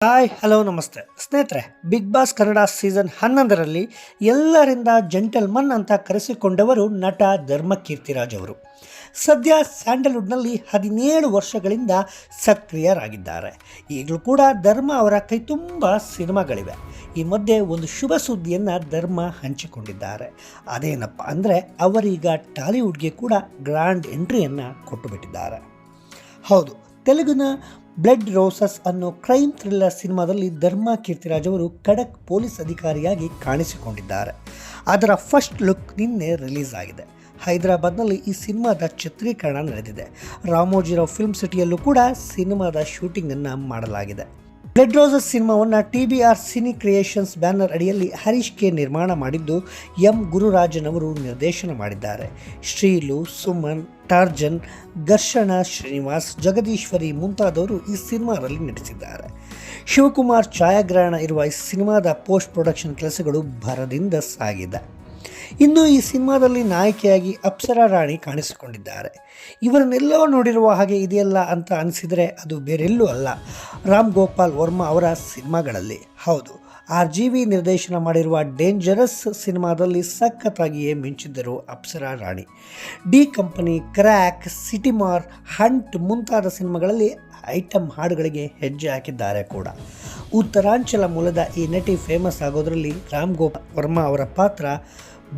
Hi hello ನಮಸ್ತೆ ಸ್ನೇಹಿತರೆ, big boss Kannada season 11ರಲ್ಲಿ ಎಲ್ಲರಿಂದ ಜೆಂಟಲ್ಮನ್ ಅಂತ ಕರೆಸಿಕೊಂಡವರು ನಟ ಧರ್ಮಕೀರ್ತಿರಾಜ್ ಅವರು. ಸದ್ಯ ಸ್ಯಾಂಡಲ್ವುಡ್ನಲ್ಲಿ 17 ವರ್ಷಗಳಿಂದ ಸಕ್ರಿಯರಾಗಿದ್ದಾರೆ. ಈಗಲೂ ಕೂಡ ಧರ್ಮ ಅವರ ಕೈ ತುಂಬ ಸಿನಿಮಾಗಳಿವೆ. ಈ ಮಧ್ಯೆ ಒಂದು ಶುಭ ಸುದ್ದಿಯನ್ನು ಧರ್ಮ ಹಂಚಿಕೊಂಡಿದ್ದಾರೆ. ಅದೇನಪ್ಪ ಅಂದರೆ ಅವರೀಗ ಟಾಲಿವುಡ್ಗೆ ಕೂಡ ಗ್ರ್ಯಾಂಡ್ ಎಂಟ್ರಿಯನ್ನು ಕೊಟ್ಟು ಬಿಟ್ಟಿದ್ದಾರೆ. ಹೌದು, ತೆಲುಗಿನ ಬ್ಲಡ್ ರೋಸಸ್ ಅನ್ನೋ ಕ್ರೈಮ್ ಥ್ರಿಲ್ಲರ್ ಸಿನಿಮಾದಲ್ಲಿ ಧರ್ಮ ಕೀರ್ತಿರಾಜ್ ಅವರು ಖಡಕ್ ಪೊಲೀಸ್ ಅಧಿಕಾರಿಯಾಗಿ ಕಾಣಿಸಿಕೊಂಡಿದ್ದಾರೆ. ಅದರ ಫಸ್ಟ್ ಲುಕ್ ನಿನ್ನೆ ರಿಲೀಸ್ ಆಗಿದೆ. ಹೈದರಾಬಾದ್ನಲ್ಲಿ ಈ ಸಿನಿಮಾದ ಚಿತ್ರೀಕರಣ ನಡೆದಿದೆ. ರಾಮೋಜಿರಾವ್ ಫಿಲ್ಮ್ ಸಿಟಿಯಲ್ಲೂ ಕೂಡ ಸಿನಿಮಾದ ಶೂಟಿಂಗನ್ನು ಮಾಡಲಾಗಿದೆ. ಬ್ಲಡ್ ರೋಸಸ್ ಸಿನಿಮಾವನ್ನು TBR ಸಿನಿ ಕ್ರಿಯೇಷನ್ಸ್ ಬ್ಯಾನರ್ ಅಡಿಯಲ್ಲಿ ಹರೀಶ್ ಕೆ ನಿರ್ಮಾಣ ಮಾಡಿದ್ದು, ಎಂ ಗುರುರಾಜನ್ ಅವರು ನಿರ್ದೇಶನ ಮಾಡಿದ್ದಾರೆ. ಶ್ರೀಲು, ಸುಮನ್, ಟಾರ್ಜನ್, ಘರ್ಷಣ ಶ್ರೀನಿವಾಸ್, ಜಗದೀಶ್ವರಿ ಮುಂತಾದವರು ಈ ಸಿನಿಮಾದಲ್ಲಿ ನಟಿಸಿದ್ದಾರೆ. ಶಿವಕುಮಾರ್ ಛಾಯಾಗ್ರಹಣ ಇರುವ ಈ ಸಿನಿಮಾದ ಪೋಸ್ಟ್ ಪ್ರೊಡಕ್ಷನ್ ಕೆಲಸಗಳು ಭರದಿಂದ ಸಾಗಿದೆ. ಇನ್ನು ಈ ಸಿನಿಮಾದಲ್ಲಿ ನಾಯಕಿಯಾಗಿ ಅಪ್ಸರಾ ರಾಣಿ ಕಾಣಿಸಿಕೊಂಡಿದ್ದಾರೆ. ಇವರನ್ನೆಲ್ಲೋ ನೋಡಿರುವ ಹಾಗೆ ಇದೆಯಲ್ಲ ಅಂತ ಅನಿಸಿದರೆ ಅದು ಬೇರೆಲ್ಲೂ ಅಲ್ಲ, ರಾಮ್ ಗೋಪಾಲ್ ವರ್ಮಾ ಅವರ ಸಿನಿಮಾಗಳಲ್ಲಿ. ಹೌದು, RGV ನಿರ್ದೇಶನ ಮಾಡಿರುವ ಡೇಂಜರಸ್ ಸಿನಿಮಾದಲ್ಲಿ ಸಖತ್ತಾಗಿಯೇ ಮಿಂಚಿದ್ದರು ಅಪ್ಸರಾ ರಾಣಿ. ಡಿ ಕಂಪನಿ, ಕ್ರ್ಯಾಕ್, ಸಿಟಿಮಾರ್, ಹಂಟ್ ಮುಂತಾದ ಸಿನಿಮಾಗಳಲ್ಲಿ ಐಟಮ್ ಹಾಡುಗಳಿಗೆ ಹೆಜ್ಜೆ ಹಾಕಿದ್ದಾರೆ ಕೂಡ. ಉತ್ತರಾಂಚಲ ಮೂಲದ ಈ ನಟಿ ಫೇಮಸ್ ಆಗೋದರಲ್ಲಿ ರಾಮ್ ಗೋಪಾಲ್ ವರ್ಮಾ ಅವರ ಪಾತ್ರ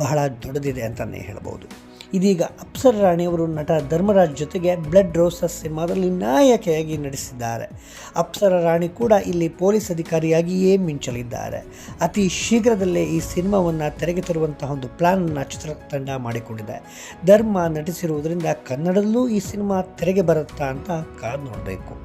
ಬಹಳ ದೊಡ್ಡದಿದೆ ಅಂತಲೇ ಹೇಳ್ಬೋದು. ಇದೀಗ ಅಪ್ಸರಾ ರಾಣಿಯವರು ನಟ ಧರ್ಮರಾಜ್ ಜೊತೆಗೆ ಬ್ಲಡ್ ರೋಸಸ್ ಸಿನಿಮಾದಲ್ಲಿ ನಾಯಕಿಯಾಗಿ ನಟಿಸಿದ್ದಾರೆ. ಅಪ್ಸರಾ ರಾಣಿ ಕೂಡ ಇಲ್ಲಿ ಪೊಲೀಸ್ ಅಧಿಕಾರಿಯಾಗಿಯೇ ಮಿಂಚಲಿದ್ದಾರೆ. ಅತಿ ಶೀಘ್ರದಲ್ಲೇ ಈ ಸಿನಿಮಾವನ್ನು ತೆರೆಗೆ ತರುವಂತಹ ಒಂದು ಪ್ಲಾನನ್ನು ಚಿತ್ರತಂಡ ಮಾಡಿಕೊಂಡಿದೆ. ಧರ್ಮ ನಟಿಸಿರುವುದರಿಂದ ಕನ್ನಡದಲ್ಲೂ ಈ ಸಿನಿಮಾ ತೆರೆಗೆ ಬರುತ್ತಾ ಅಂತ ಕಾದು ನೋಡಬೇಕು.